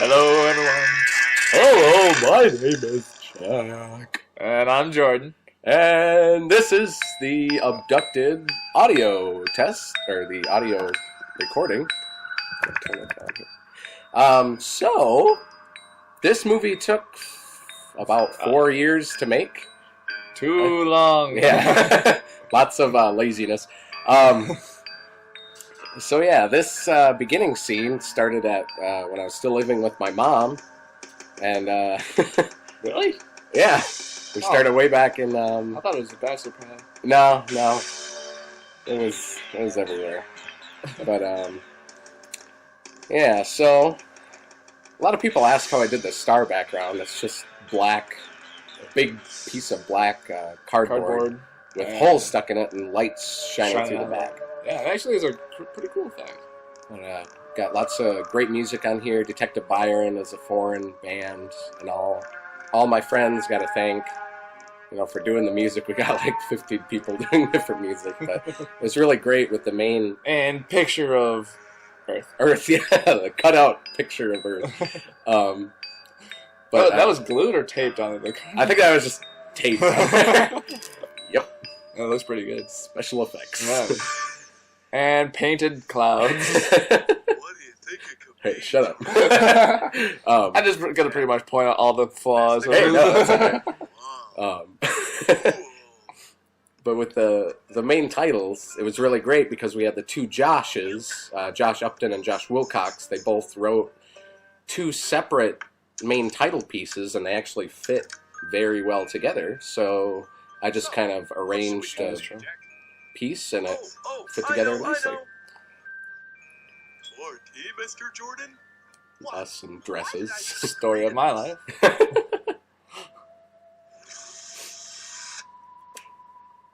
Hello, everyone. Hello, my name is Jack. And I'm Jordan. And this is the abducted audio test, or the audio recording. I'll turn it down here. So, this movie took about 4 years to make. Too long. Yeah. Lots of laziness. So yeah, this beginning scene started at when I was still living with my mom. And, Really? yeah. We started way back in, I thought it was a bachelor pad. No. It was everywhere. But, yeah, so a lot of people ask how I did the star background. It's just black, a big piece of black cardboard with holes stuck in it and lights shining through the back. Yeah, it actually is a pretty cool thing. But, got lots of great music on here. Detective Byron is a foreign band and all. All my friends got to thank, for doing the music. We got like 15 people doing different music, but it was really great with the main and picture of Earth. Earth, yeah, the cutout picture of Earth. But that was glued or taped on it. I think that was just taped. Yep, it looks pretty good. Special effects. Yeah. And painted clouds. Hey, shut up. I'm just going to pretty much point out all the flaws. Hey, no, that's all right. But with the main titles, it was really great because we had the two Joshes, Josh Upton and Josh Wilcox. They both wrote two separate main title pieces, and they actually fit very well together. So I just kind of arranged a piece, and it fit together nicely. For tea, Mr. Jordan? Us in dresses. Story of my life.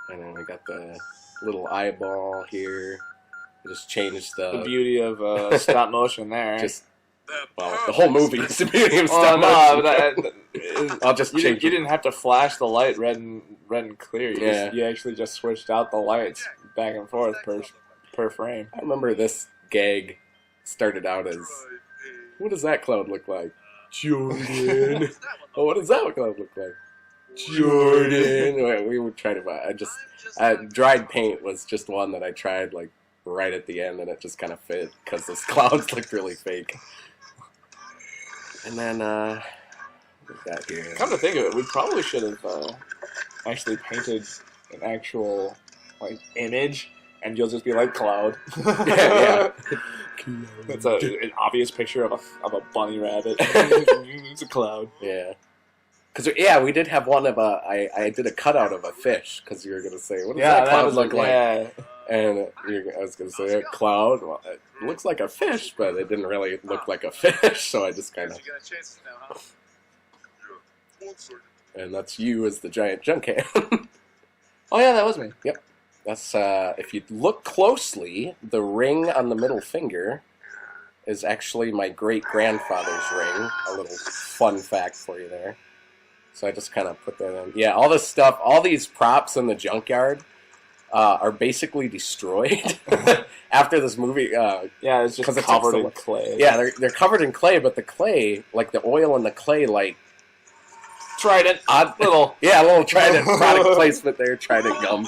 And then we got the little eyeball here. We just changed the beauty of stop motion there. The whole movie is the beauty of stop motion. I'll just change. You didn't have to flash the light red and clear. You actually just switched out the lights back and forth per frame. I remember this gag started out as, what does that cloud look like? Jordan. Oh, what does that cloud look like? Jordan. We were trying to dried paint was just one that I tried like right at the end, and it just kind of fit because those clouds looked really fake. And then what we got here? Come to think of it, we probably should have actually painted an actual like image, and you'll just be like cloud. Yeah. It's an obvious picture of a bunny rabbit. It's a cloud. Yeah. Because, we did have one of I did a cutout of a fish, because you were going to say, what does that cloud look like? Yeah. And I was going to say, a cloud, well, it looks like a fish, but it didn't really look like a fish, so I just kind of... And that's you as the giant junk hand. Oh, yeah, that was me. Yep. That's, if you look closely, the ring on the middle finger is actually my great-grandfather's ring. A little fun fact for you there. So I just kind of put that in. Yeah, all this stuff, all these props in the junkyard are basically destroyed after this movie. Yeah, it's just covered in clay. Yeah, they're covered in clay, but the clay, like the oil in the clay, like... Trident. A little Trident product placement there, Trident gum.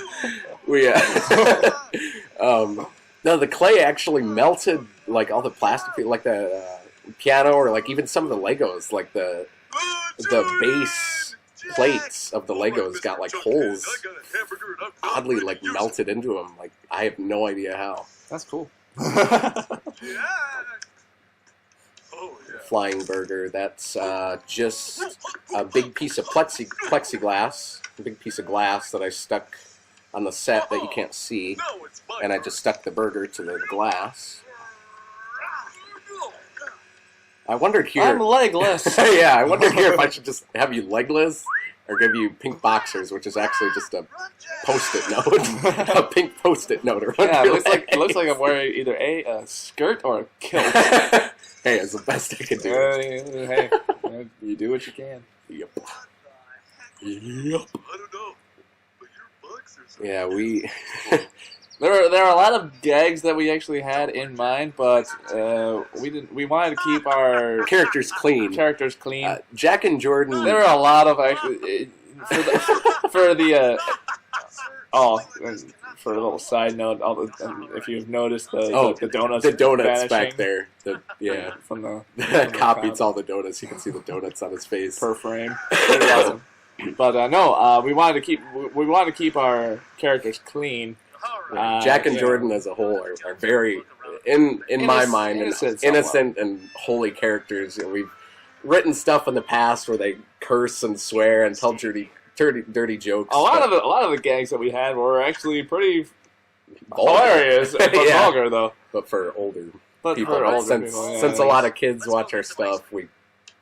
No, the clay actually melted, like all the plastic, like the piano, or like even some of the Legos, like the base plates of the Legos got like holes, oddly like melted into them. Like I have no idea how. That's cool. Flying burger. That's just a big piece of plexiglass, a big piece of glass that I stuck on the set that you can't see, and I just stuck the burger to the glass. I wondered here... I'm legless. Yeah, I wondered here if I should just have you legless or give you pink boxers, which is actually just a post-it note. A pink post-it note. Yeah, it looks like I'm wearing either a skirt or a kilt. Hey, it's the best I can do. Hey, you do what you can. Yep. I don't know. But your boxers are Yeah, There are a lot of gags that we actually had in mind, but we didn't. We wanted to keep our Characters clean. characters clean. Jack and Jordan. There are a lot of actually for the and for a little side note, if you've noticed the donuts, donuts back vanishing there. from the Cop crowd. eats all the donuts. You can see the donuts on his face. Per frame. Pretty awesome. But no, we wanted to keep our characters clean. Jack and yeah. Jordan as a whole are very, in my mind, innocent and holy characters. You know, we've written stuff in the past where they curse and swear and tell dirty jokes. A lot of the gags that we had were actually pretty hilarious, but Yeah. vulgar though. But for older But people, for older since people, yeah, since a lot of kids watch our stuff, we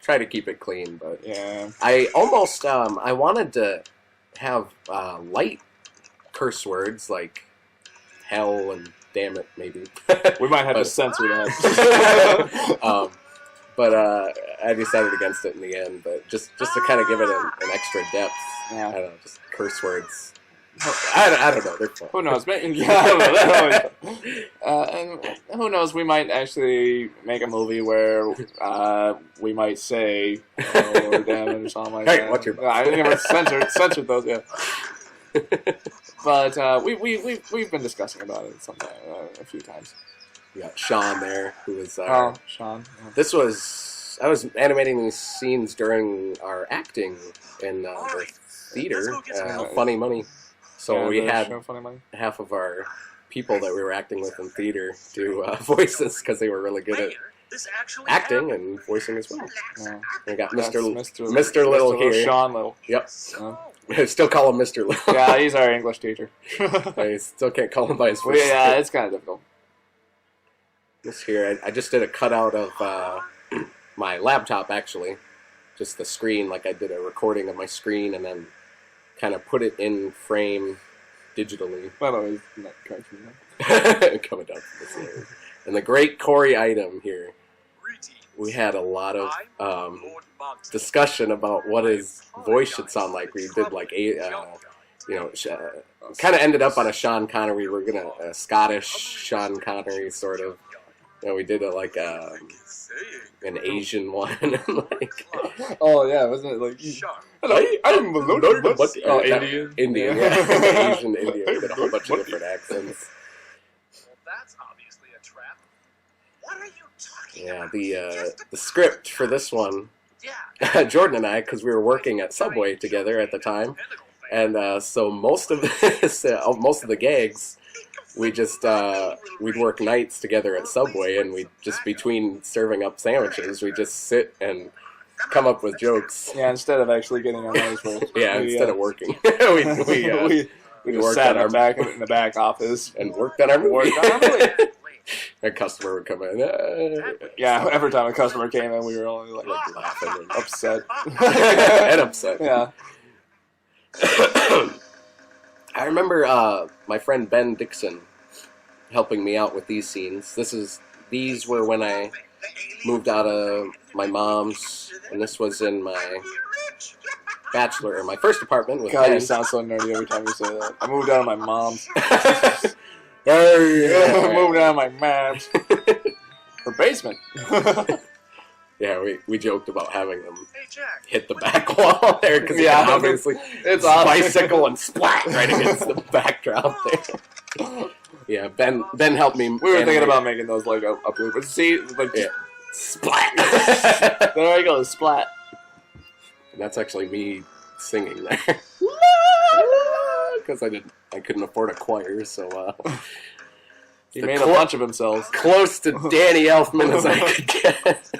try to keep it clean. But yeah. I almost I wanted to have light curse words like hell and damn it, maybe. We might have to censor that. But I decided against it in the end. But just to kind of give it an extra depth. Yeah. I don't know, just curse words. I don't know. They're fun. Who knows? Yeah, and who knows? We might actually make a movie where we might say "oh, damn it" or something like Hey, that. watch your I think we're censored those. Yeah. But we've been discussing about it sometime a few times. We got Sean there, who was Sean. Yeah. This was I was animating these scenes during our acting in the theater, Funny Money. So Yeah, we the had show Funny Money. half of our people that we were acting with in theater do voices because they were really good at acting and voicing as well. Yeah. We got That's Mr. Little here. Sean Little. Yep. I still call him Mr. Little. Yeah, he's our English teacher. I still can't call him by his first Yeah, name. it's kind of difficult. This here, I just did a cutout of my laptop, actually. Just the screen, like I did a recording of my screen and then kind of put it in frame digitally. By the way, it's not cartoon. Coming down from this area. And the great Corey item here. We had a lot of discussion about what his voice should sound like. We did like kind of ended up on a Sean Connery. We're gonna a Scottish Sean Connery sort of. You know, we did an Asian one. Like, Oh yeah, wasn't it like? Hello, I'm Indian. Indian, yeah. Asian Indian. We did a whole bunch of different accents. That's obviously a trap. What are you talking Yeah, about? the script for this one, Yeah. Jordan and I, because we were working at Subway together at the time, and so most of the gags, we just we'd work nights together at Subway, and we'd just between serving up sandwiches, we just sit and come up with jokes. Yeah, instead of actually getting our money's worth. Yeah, we, instead of working, we just worked sat on in the back office. and worked on our movie. Worked on our movie. A customer would come in, Yeah, every time a customer came in, we were only like laughing and upset. and upset. Yeah. I remember my friend Ben Dixon helping me out with these scenes. These were when I moved out of my mom's, and this was in my my first apartment with God, Ben. you sound so nerdy every time you say that. I moved out of my mom's. Hey, Moved out of my mom's. Her basement. Yeah, we joked about having them Hey, Jack. hit the back wall there because Yeah, obviously it's bicycle and splat right against the backdrop there. Yeah, Ben helped me. We were thinking about making those like a blooper. See, like Yeah. splat. There you go, splat. And that's actually me singing there. Because I couldn't afford a choir, so He the made a bunch of himself. close to Danny Elfman as I could get.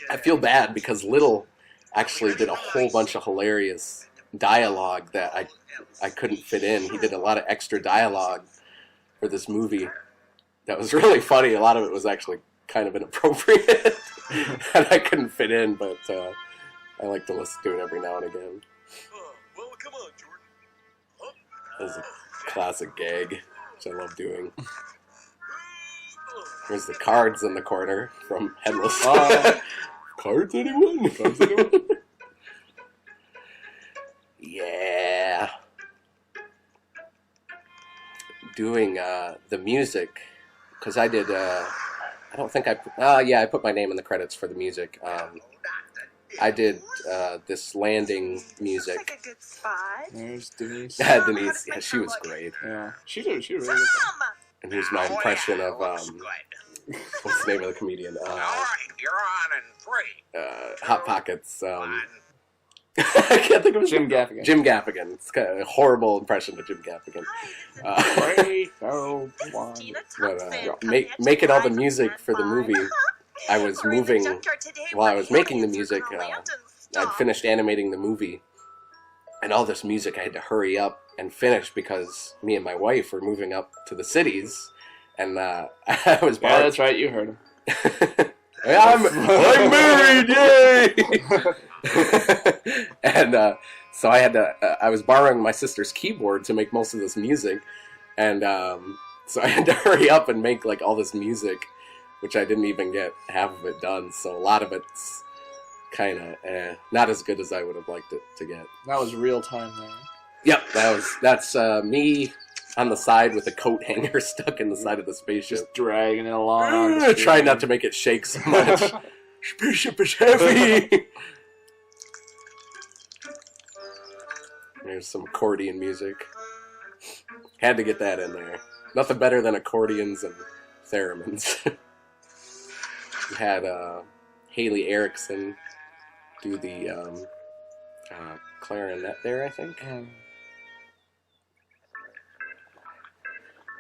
I feel bad because Little actually did a whole bunch of hilarious dialogue that I couldn't fit in. He did a lot of extra dialogue for this movie that was really funny. A lot of it was actually kind of inappropriate, and I couldn't fit in, but I like to listen to it every now and again. Well, come on, Jordan. It was a classic gag, which I love doing. There's the cards in the corner from Headless. Cards, anyone? Cards, anyone? Yeah. doing the music, because I did. I don't think I. Yeah, I put my name in the credits for the music. I did this landing music. Looks like a good spot. There's Denise. Yeah, Denise. Yeah, she was great. Yeah, she really good. Mom! And here's my impression of Looks good. what's the name of the comedian? All right, you're on in 3. Hot Pockets. One. I can't think of his Jim name. Gaffigan. Jim Gaffigan. It's kind of a horrible impression of Jim Gaffigan. Great, oh, one. Christina But Thompson, making all the Coming music for the movie, I was We're in the moving junkyard today while I where was making the aliens are music. gonna land and I'd stuff. finished animating the movie, and all this music I had to hurry up and finish because me and my wife were moving up to the cities, and I was Yeah, that's right. You heard him. I'm married, yay! And so I had to. I was borrowing my sister's keyboard to make most of this music, and so I had to hurry up and make like all this music, which I didn't even get half of it done. So a lot of it's kind of not as good as I would have liked it to get. That was real time there. Yep, that's me on the side with a coat hanger stuck in the side of the spaceship. Just dragging it along. Try not to make it shake so much. Spaceship is heavy. There's some accordion music. Had to get that in there. Nothing better than accordions and theremins. We had Haley Erickson do the clarinet there, I think.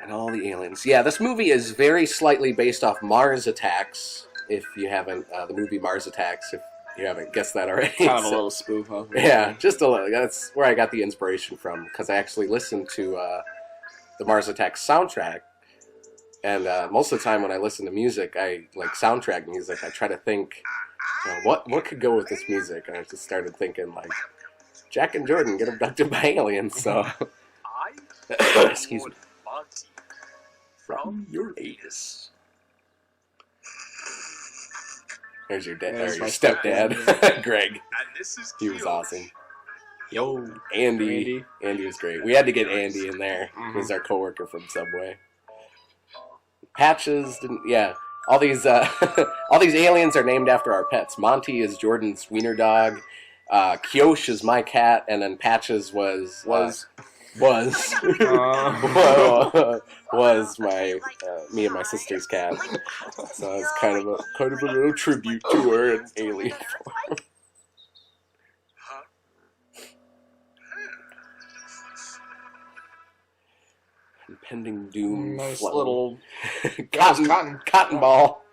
And all the aliens. Yeah, this movie is very slightly based off Mars Attacks. If you haven't, the movie Mars Attacks, if you haven't guessed that already. Kind of a So- little spoof of it. yeah, just a little. That's where I got the inspiration from, because I actually listened to the Mars Attacks soundtrack. And most of the time when I listen to music, I like soundtrack music. I try to think, you know, what could go with this music, and I just started thinking like, Jack and Jordan get abducted by aliens. So, I excuse me. Monty From your anus. There's your dad, There's or your my stepdad, Greg. and this is He was cute. awesome. Yo, Andy was great. We had to get Andy in there. Mhm. He was our coworker from Subway. Patches didn't. Yeah, all these all these aliens are named after our pets. Monty is Jordan's wiener dog. Kyosh is my cat, and then Patches was was my me and my sister's cat. So it's kind of a little tribute to her in alien form. Huh? Impending doom. nice flow. little cotton ball.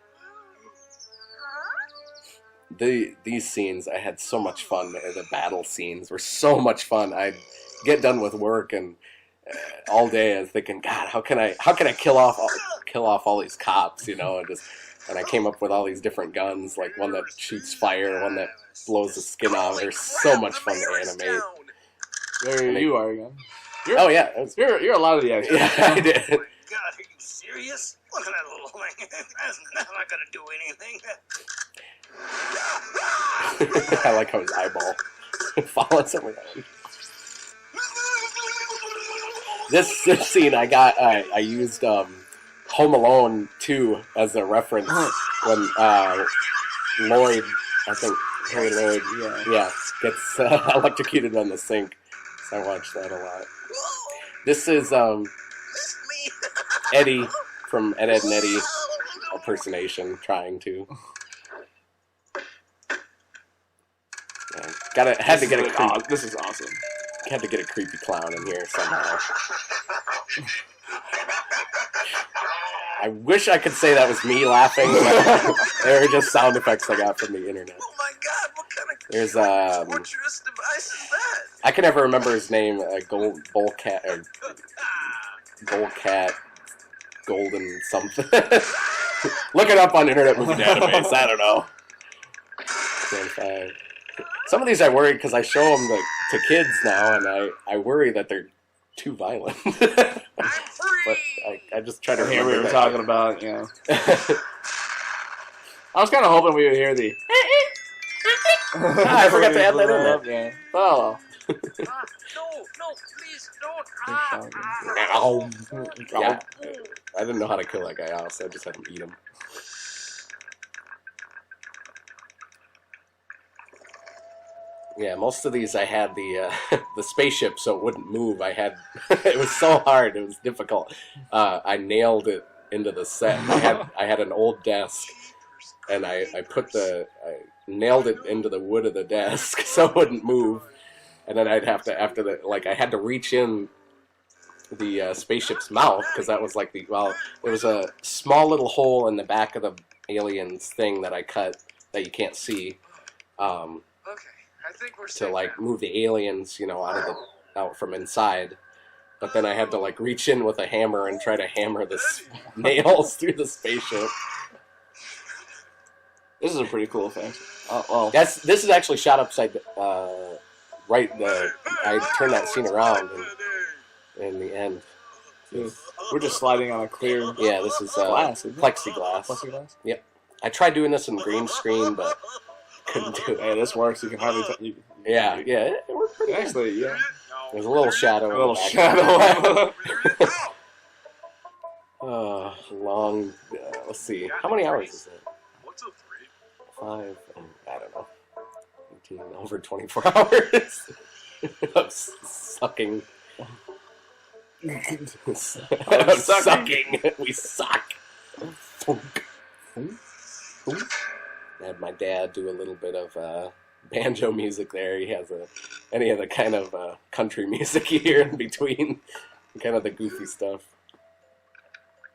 These scenes, I had so much fun. The battle scenes were so much fun. I'd get done with work and all day I was thinking, God, how can I kill off all these cops, you know? And I came up with all these different guns, like one that shoots fire, one that blows the skin off. They're so much fun to animate. There you are again. Oh yeah, it was- You're a lot of the extras. yeah, I did. God, are you serious? Look at that little thing. That's not gonna do anything. I like how his eyeball follows him around. This scene I used Home Alone 2 as a reference when Lloyd, I think Harry Lloyd, yeah, gets electrocuted on the sink. So I watched that a lot. This is Eddie from Ed, Edd n Eddy impersonation, trying to. Yeah, had to get a creepy, This is awesome. had to get a creepy clown in here somehow. I wish I could say that was me laughing, but they were just sound effects I got from the internet. Oh my God! What kind of There's torturous device is that? I can never remember his name. Bullcat or Bullcat Golden something. Look it up on Internet Movie Database. I don't know. Some of these I worry because I show them to kids now, and I worry that they're too violent. I'm But free. I just try to Here remember we were that. talking about, you know. I was kind of hoping we would hear the. I forgot to add that in there. Yeah. Oh. No, please don't. Ow. Yeah, Oh. I didn't know how to kill that guy off, so I just had him eat him. Yeah, most of these I had the the spaceship so it wouldn't move. I had it was so hard, it was difficult. I nailed it into the set. I had an old desk, and I nailed it into the wood of the desk so it wouldn't move. And then I'd have to I had to reach in the spaceship's mouth because that was like there was a small little hole in the back of the alien's thing that I cut that you can't see. Okay, I think we're To safe like now. move the aliens, out from inside. But then I had to like reach in with a hammer and try to hammer the nails through the spaceship. This is a pretty cool effect. Well, This is actually shot upside. I turned that scene around in the end. we're just sliding on a clear Yeah, this is glass, isn't it? plexiglass. Plexiglass. I tried doing this in green screen, but couldn't do it. Hey, this works. You can hardly. Yeah, it worked pretty good. Actually, yeah. There's a little shadow. A in little the back. shadow. Long. Let's see. How many hours is it? What's a 3? 5. I don't know. 18, over 24 hours. I'm sucking. I'm sucking. We suck. I had my dad do a little bit of banjo music there. He has any of the kind of country music you hear in between, kind of the goofy stuff.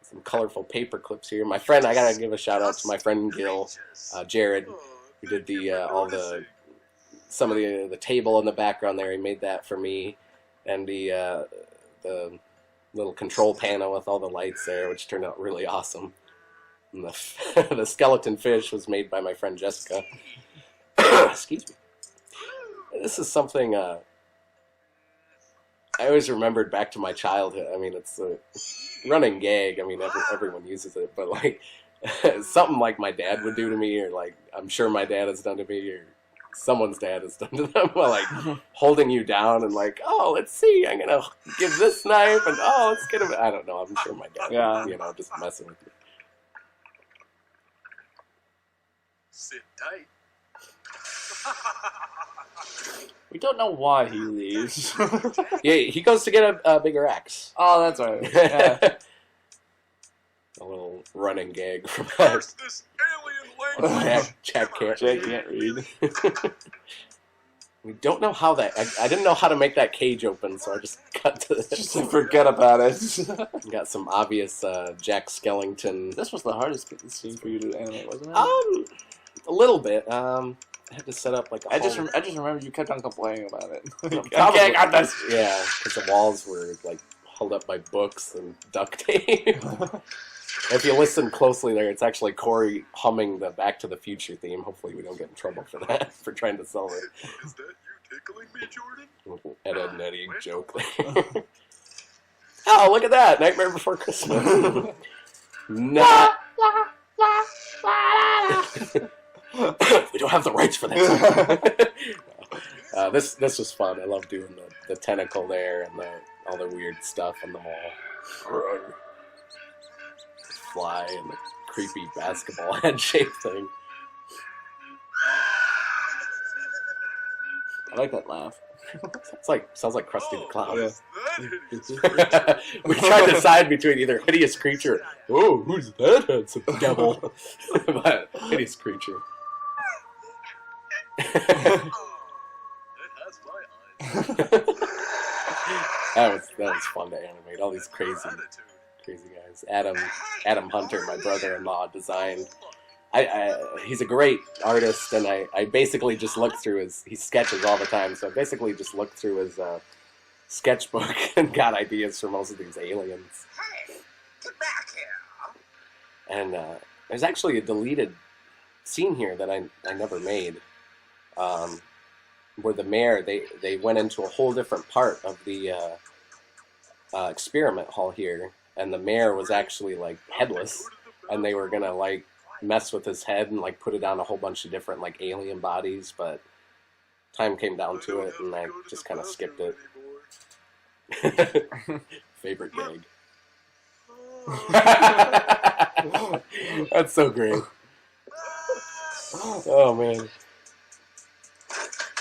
Some colorful paper clips here. My friend, I gotta give a shout out to my friend Gil, Jared, who did some of the table in the background there. He made that for me, and the little control panel with all the lights there, which turned out really awesome. And the skeleton fish was made by my friend Jessica. Excuse me. This is something I always remembered back to my childhood. I mean, it's a running gag. I mean, everyone uses it, but like something like my dad would do to me, or like I'm sure my dad has done to me, or someone's dad has done to them, like holding you down and like, oh, let's see, I'm gonna give this knife, and oh, let's get him. I don't know. I'm sure my dad, Yeah. just messing with you. Sit tight. We don't know why he leaves. Yeah, he goes to get a bigger axe. Oh, that's right. Yeah. A little running gag from Curse this alien language. Jack can't. Jake can't read. We don't know how that. I didn't know how to make that cage open, so I just cut to Just to forget about it. Got some obvious Jack Skellington. This was the hardest scene for you to animate, wasn't it? A little bit. I had to set up like a I just whole- remember you kept on complaining about it. Probably- Okay, got this. Yeah, because the walls were like held up by books and duct tape. If you listen closely there, it's actually Corey humming the Back to the Future theme. Hopefully we don't get in trouble for that, for trying to sell it. Is that you tickling me, Jordan? Ed, Ed and Eddie joke there. Oh, look at that! Nightmare Before Christmas. Not. We don't have the rights for that. This was fun. I love doing the tentacle there and all the weird stuff on the wall. Fly and the creepy basketball head shape thing. I like that laugh. Sounds like Krusty the Clown. Yeah. That We tried to decide between either hideous creature. Oh, who's that handsome devil? But hideous creature. it has my eyes. That was fun to animate. All these crazy guys. Adam Hunter, my brother-in-law, designed. He's a great artist, and I basically just looked through he sketches all the time, so I basically just looked through his sketchbook and got ideas for most of these aliens. Hey, get back here. And there's actually a deleted scene here that I never made, where the mayor, they went into a whole different part of the experiment hall here, and the mayor was actually like headless, and they were gonna like mess with his head and like put it on a whole bunch of different like alien bodies, but time came down to it, and I just kind of skipped it. Favorite gag. That's so great. Oh man.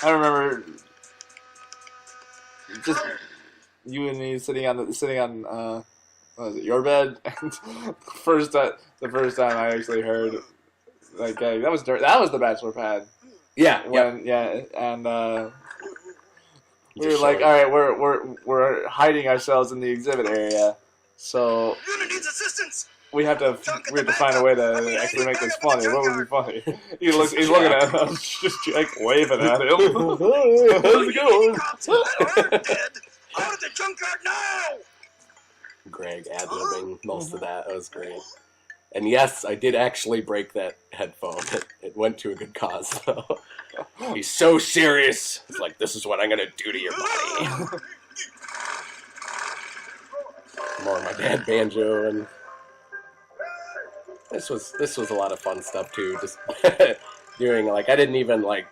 I remember just you and me sitting on what was it, your bed, and the first time I actually heard that gag, that was the bachelor pad. Yeah. And we were like, all right, we're hiding ourselves in the exhibit area, so Unit needs assistance. we have to find a way to actually make this funny. What would be funny? He's looking at us, just like waving at him. How's it going? Cops are dead. Out of the junkyard now. Greg ad-libbing most of that. That was great. And yes, I did actually break that headphone. It went to a good cause, though. He's so serious. It's like, this is what I'm going to do to your body. More of my dad banjo, and this was a lot of fun stuff, too. Just doing, like, I didn't even, like,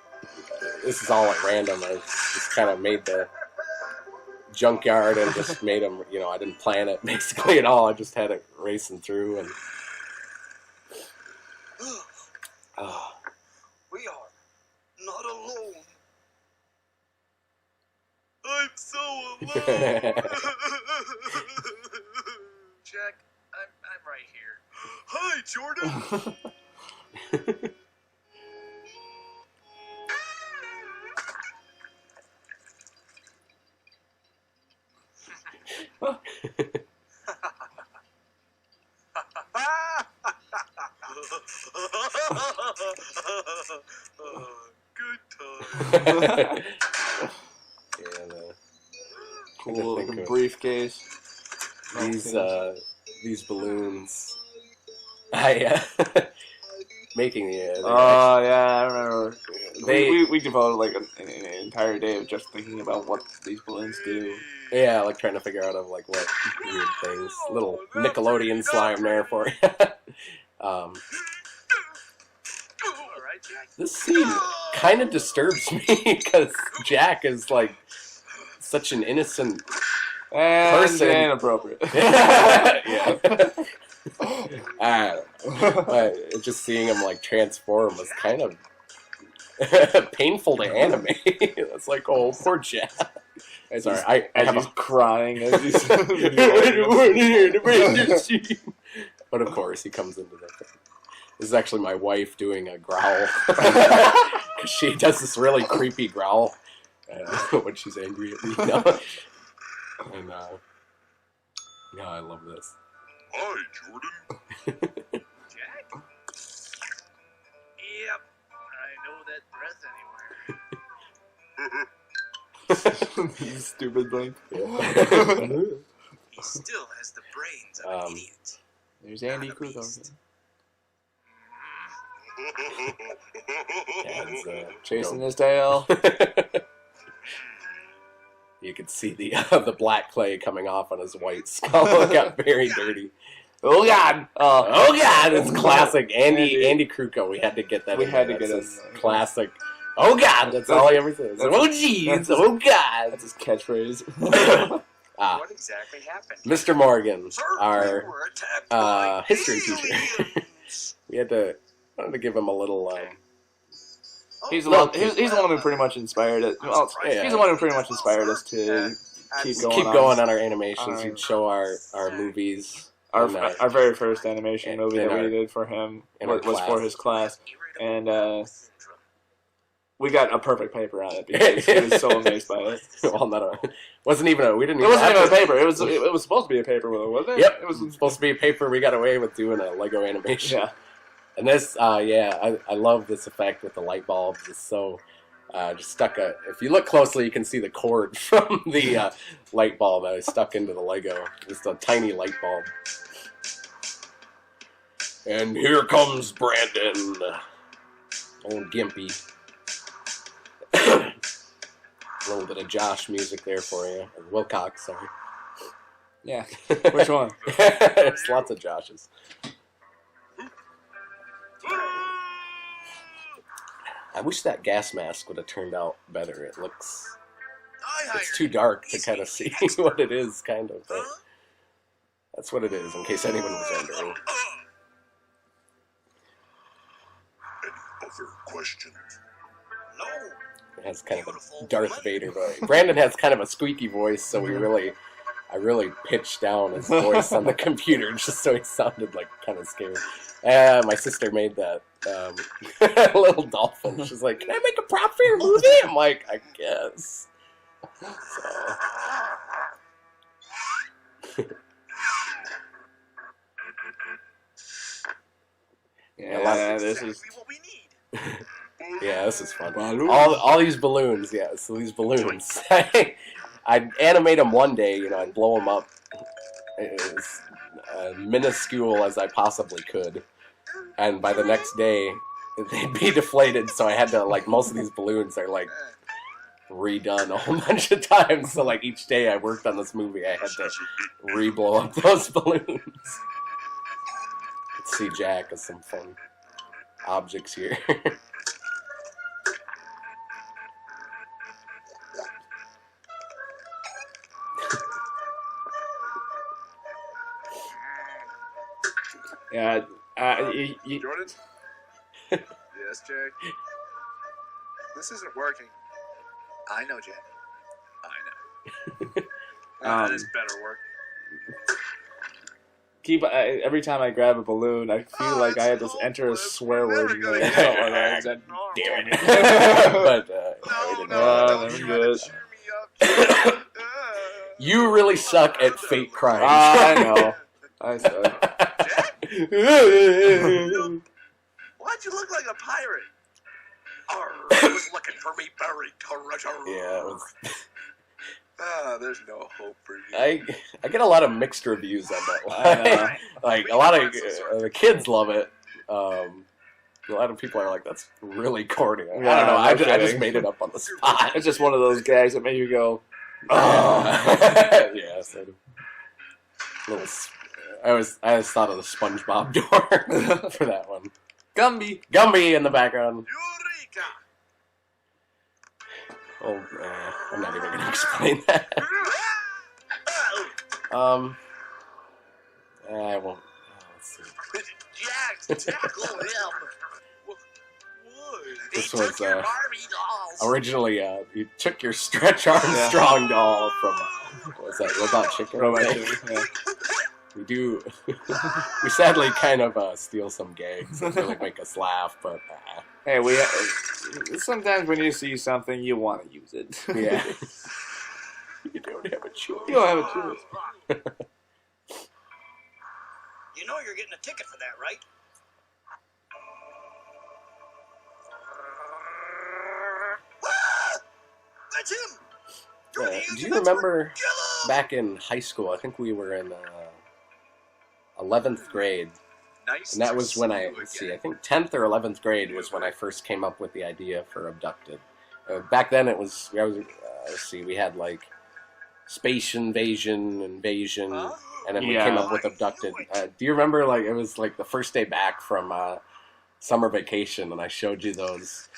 this is all at random. I just kind of made the junkyard and just made them, you know, I didn't plan it basically at all. I just had it racing through, and We are not alone. I'm so alone. Jack, I'm right here. Hi, Jordan. Good time. and Cool think of- briefcase. these balloons. I making the Oh yeah, I remember. They- We devoted like an entire day of just thinking about what these balloons do. yeah, like trying to figure out of like what weird things, little Nickelodeon slime there for you. All right, Jack. This scene kind of disturbs me because Jack is like such an innocent And Person. inappropriate. yeah. But just seeing him like transform was kind of painful to animate. It's like, oh, poor Jack. Sorry, I As have he's a. crying as he's. But of course, he comes into the. This is actually my wife doing a growl. She does this really creepy growl when she's angry at me. No. And yeah, I love this. Hi, Jordan. Jack? Yep. I know that breath anywhere. You stupid Blink. He still has the brains of an idiot. There's Andy Not a Kruger. beast. Chasing his tail. You could see the black clay coming off on his white skull. It got very dirty. Oh God! Oh God! It's classic Andy Kruko. We had to get that. We in had there. to get That's it his in there. classic. Oh God! That's all he ever says. Oh jeez! Oh God! That's his catchphrase. What exactly happened? Mr. Morgan, Sir, our we were attacked by history teacher. aliens. we wanted to give him a little. He's the one who pretty much inspired it. Well, Yeah. he's the one who pretty much inspired us to keep going on our animations. Alright. He'd show our movies. our and, our very first animation movie in that our- we did for him in our was for class. his class, and we got a perfect paper on it because he was so amazed by it. Well, wasn't even we didn't. It wasn't even a paper. It was supposed to be a paper, wasn't it? Yep, It was supposed to be a paper. We got away with doing a Lego animation. Yeah. And this, I love this effect with the light bulbs. It's so just stuck. If you look closely, you can see the cord from the light bulb that is stuck into the Lego. Just a tiny light bulb. And here comes Brandon, old Gimpy. A little bit of Josh music there for you, or Wilcox. Sorry. Yeah. Which one? There's lots of Joshes. I wish that gas mask would have turned out better. It looks... I hired It's too dark to kind of see what it is, kind of. But that's what it is, in case anyone was wondering. Any other questions? No. It has kind of a Darth Vader voice. Brandon has kind of a squeaky voice, so I really pitched down his voice on the computer just so he sounded like kind of scary. My sister made that little dolphin. She's like, "Can I make a prop for your movie?" I'm like, "I guess." So. Yeah, this is... what we need. Yeah, this is fun. Balloons. All these balloons, yeah. So these balloons, I'd animate them one day. I'd blow them up as minuscule as I possibly could, and by the next day, they'd be deflated. So I had to most of these balloons are redone a whole bunch of times. So each day I worked on this movie, I had to re-blow up those balloons. Let's see Jack as some fun objects here. Yeah, Jordan? Yes, Jay? This isn't working. I know, Jay. I know. This better work. every time I grab a balloon, I feel like I had to enter a swear word. Damn it. But, No, we didn't. good. You really suck at fake crimes. I know. I suck. Why'd you look like a pirate? I was looking for me buried treasure. Yeah, it was... There's no hope for you. I get a lot of mixed reviews on that one. I know. A lot of the kids love it. A lot of people are like, "That's really corny." I don't know. I just made it up on the spot. It's just one of those gags that make you go, Yeah, sort of. Little. I always thought of the SpongeBob door for that one. Gumby. Gumby in the background. Eureka! Oh, I'm not even gonna explain that. I won't. Let's see. Jack, tackle him! This He was, took your Barbie dolls. Originally, you took your Stretch Armstrong doll from what was that, Robot Chicken? Robot I think? Chicken, yeah. We do. We sadly kind of steal some gags that really make us laugh, but Hey, sometimes when you see something, you want to use it. yeah. You don't have a choice. You don't have a choice. You know you're getting a ticket for that, right? That's him! Do you remember back in high school? I think we were in 11th grade. Nice. And that was when I think 10th or 11th grade was when I first came up with the idea for Abducted. Back then it was, let's see, we had Space Invasion, and then we came up with Abducted. Do you remember, it was the first day back from summer vacation, and I showed you those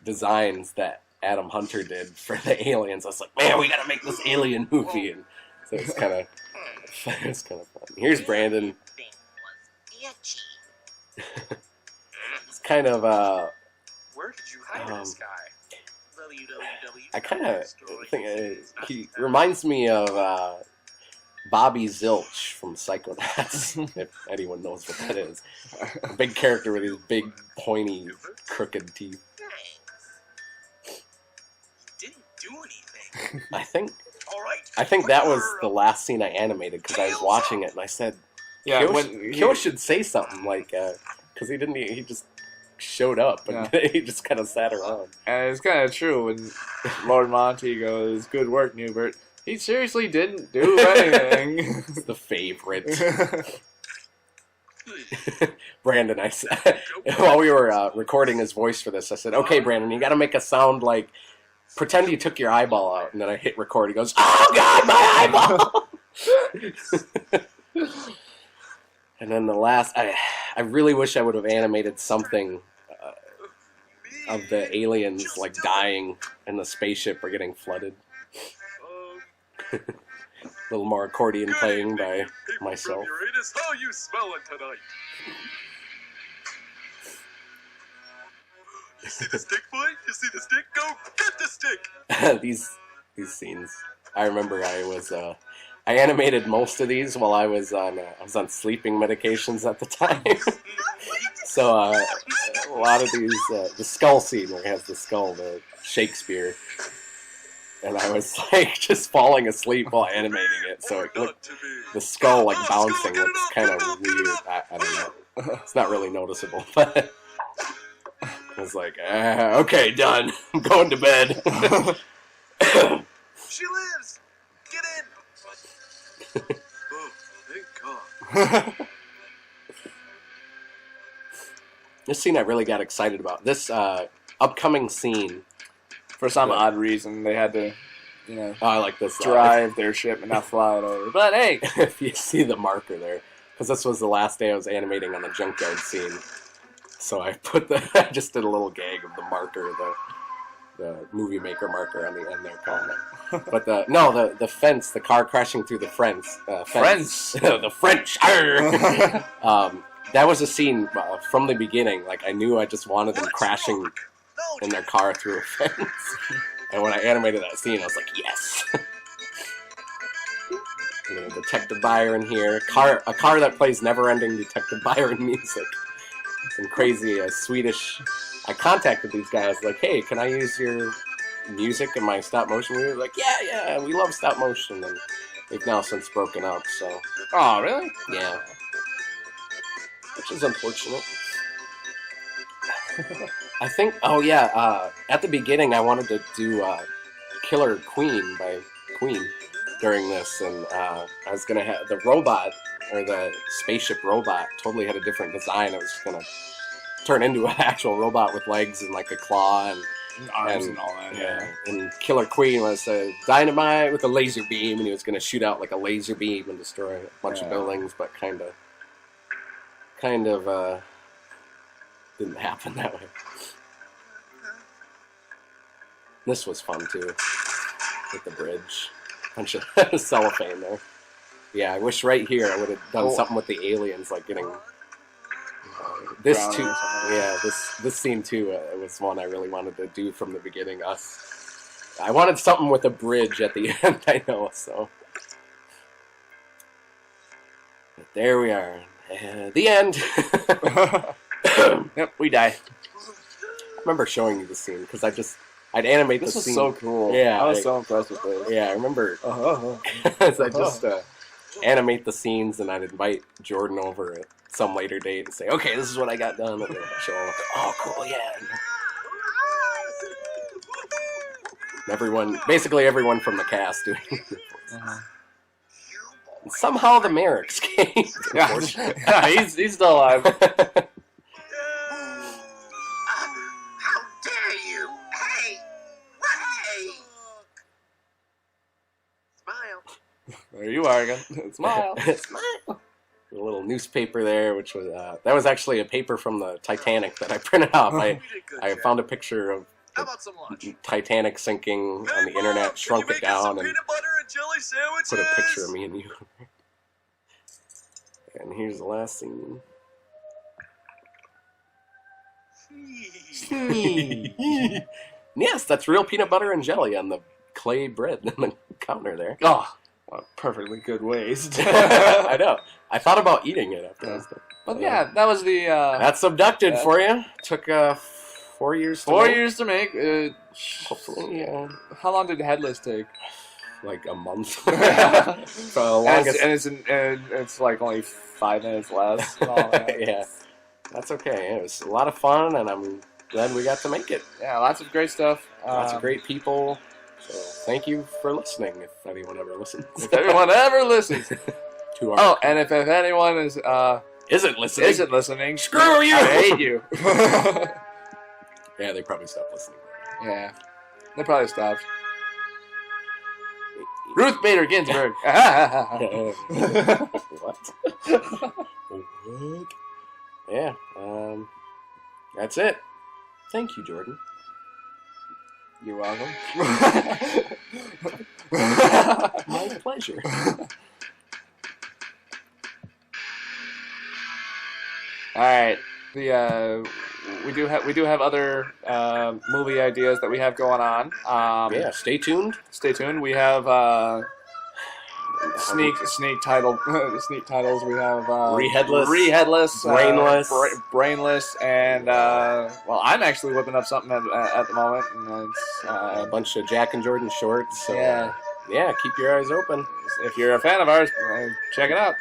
designs that Adam Hunter did for the aliens. I was like, man, we gotta make this alien movie. And so it's kind of fun. Here's Brandon. It's kind of Where did you hire this guy? I kind of think he reminds me of Bobby Zilch from Psychonauts, if anyone knows what that is. A big character with his big, pointy, crooked teeth. Didn't do anything. I think All right. that was the last scene I animated because I was watching it and I said, Yeah, Kyo should say something because he just showed up and he just kind of sat around. And it's kind of true when Lord Monty goes, "Good work, Newbert." He seriously didn't do anything. It's the favorite. Brandon, I said, while we were recording his voice for this, I said, "Okay, Brandon, you got to make a sound pretend you took your eyeball out." And then I hit record. He goes, "Oh God, my eyeball!" And then the last, I really wish I would have animated something of the aliens like dying in the spaceship or getting flooded. A little more accordion playing by myself. Uranus, how you smelling tonight? You see the stick, boy? You see the stick? Go get the stick! these scenes. I remember I animated most of these while I was on sleeping medications at the time. So a lot of these, the skull scene where he has the skull, the Shakespeare, and I was like just falling asleep while animating it. So it looked, the skull like bouncing looks kind of weird. I don't know. It's not really noticeable, but I was like, okay, done. I'm going to bed. She lives! Get in! Oh, thank God. This scene I really got excited about. This upcoming scene. For some odd reason, they had to, Oh, I like this. drive their ship and not fly it over. But hey, If you see the marker there, because this was the last day I was animating on the junkyard scene, so I put I just did a little gag of the marker, the movie maker marker on the end there, calling it. But the fence, the car crashing through the fence. The French. That was a scene from the beginning. Like I knew I just wanted them crashing in their car through a fence. And when I animated that scene, I was like, yes. Detective Byron here. A car that plays never-ending Detective Byron music. Some crazy Swedish. I contacted these guys like, hey, can I use your music in my stop-motion movie? Like, yeah, we love stop-motion. And they've now since broken up, so. oh really? Yeah. Which is unfortunate. I think, at the beginning I wanted to do Killer Queen by Queen during this, and I was going to have the robot, or the spaceship robot, totally had a different design. I was going to turn into an actual robot with legs and like a claw and Arms and all that. Yeah. And Killer Queen was a dynamite with a laser beam, and he was going to shoot out like a laser beam and destroy a bunch of buildings, but kind of didn't happen that way. This was fun too, with the bridge, bunch of cellophane there. Yeah, I wish right here I would have done something with the aliens, like getting this Drowning too. or something. Yeah, this scene too was one I really wanted to do from the beginning. I wanted something with a bridge at the end. I know, so. But there we are. The end. Yep, we die. I remember showing you the scene because I'd animate This the was scene. so cool. Yeah, I was so impressed with this. Yeah, I remember as I just animate the scenes, and I'd invite Jordan over at some later date and say, okay, this is what I got done. And then I'd show him, oh, cool, yeah. And basically everyone from the cast doing it. And somehow the mayor escaped. Yeah, he's still alive. How dare you? Hey! Hey! Smile. There you are again. Smile. Smile. A little newspaper there, which was that was actually a paper from the Titanic that I printed off. I found a picture of How about some lunch? Titanic sinking on the internet, shrunk it down, and put a picture of me and you. And here's the last scene. Yes, that's real peanut butter and jelly on the clay bread on the counter there. Oh, what perfectly good waste. I know. I thought about eating it after I was done. But yeah, that was the... That's Abducted for you. Took 4 years to 4 make. years to make. Hopefully, How long did Headless take? like a month. For the And longest. it's like only 5 minutes less. And all that. Yeah. That's okay. It was a lot of fun, and I'm glad we got to make it. Yeah, lots of great stuff. Lots of great people. So thank you for listening, if anyone ever listens. If everyone ever listens. To our Oh, and if anyone isn't listening, screw you! I hate you. Yeah, they probably stopped listening. Yeah, they probably stopped. Ruth Bader Ginsburg. What? What? Yeah, that's it. Thank you, Jordan. You're welcome. My pleasure. All right. We do have other movie ideas that we have going on. Yeah, stay tuned. Stay tuned. We have sneak titles. We have Reheadless, Brainless, and well, I'm actually whipping up something at the moment, and it's a bunch of Jack and Jordan shorts. So, yeah. Yeah, keep your eyes open. If you're a fan of ours, check it out.